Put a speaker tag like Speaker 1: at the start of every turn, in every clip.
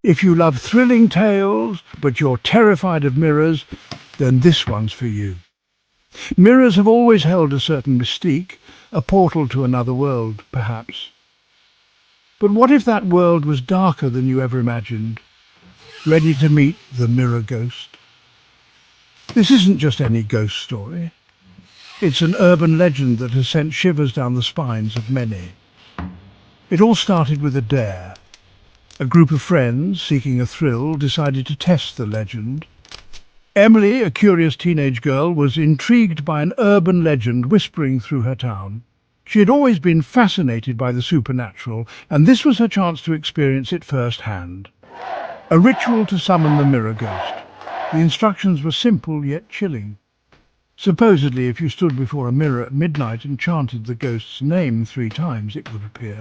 Speaker 1: If you love thrilling tales, but you're terrified of mirrors, then this one's for you. Mirrors have always held a certain mystique, a portal to another world, perhaps. But what if that world was darker than you ever imagined? Ready to meet the mirror ghost? This isn't just any ghost story. It's an urban legend that has sent shivers down the spines of many. It all started with a dare. A group of friends, seeking a thrill, decided to test the legend. Emily, a curious teenage girl, was intrigued by an urban legend whispering through her town. She had always been fascinated by the supernatural, and this was her chance to experience it firsthand. A ritual to summon the mirror ghost. The instructions were simple yet chilling. Supposedly, if you stood before a mirror at midnight and chanted the ghost's name 3 times, it would appear.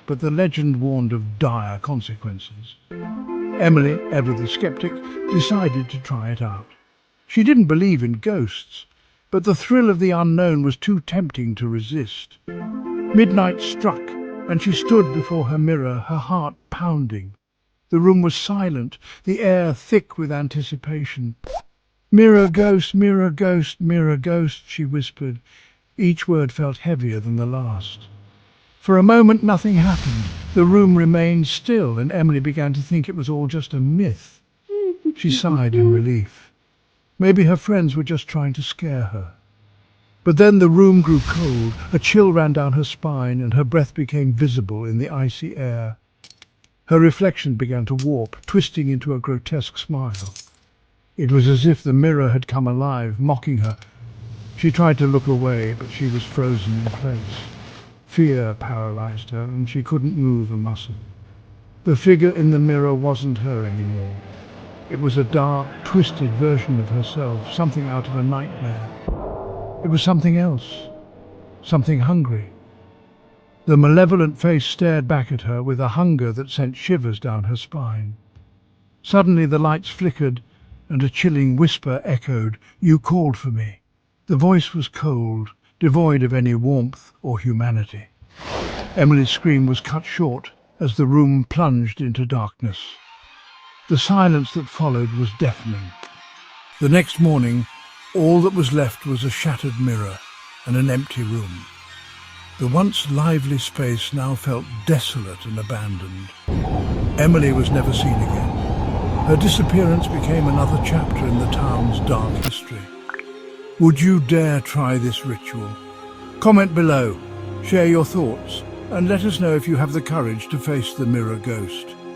Speaker 1: But the legend warned of dire consequences. Emily, ever the skeptic, decided to try it out. She didn't believe in ghosts, but the thrill of the unknown was too tempting to resist. Midnight struck, and she stood before her mirror, her heart pounding. The room was silent, the air thick with anticipation. "Mirror ghost, mirror ghost, mirror ghost," she whispered. Each word felt heavier than the last. For a moment nothing happened. The room remained still, and Emily began to think it was all just a myth. She sighed in relief. Maybe her friends were just trying to scare her. But then the room grew cold, a chill ran down her spine, and her breath became visible in the icy air. Her reflection began to warp, twisting into a grotesque smile. It was as if the mirror had come alive, mocking her. She tried to look away, but she was frozen in place. Fear paralyzed her, and she couldn't move a muscle. The figure in the mirror wasn't her anymore. It was a dark, twisted version of herself, something out of a nightmare. It was something else, something hungry. The malevolent face stared back at her with a hunger that sent shivers down her spine. Suddenly the lights flickered, and a chilling whisper echoed, "You called for me." The voice was cold, devoid of any warmth or humanity. Emily's scream was cut short as the room plunged into darkness. The silence that followed was deafening. The next morning, all that was left was a shattered mirror and an empty room. The once lively space now felt desolate and abandoned. Emily was never seen again. Her disappearance became another chapter in the town's dark history. Would you dare try this ritual? Comment below, share your thoughts, and let us know if you have the courage to face the mirror ghost.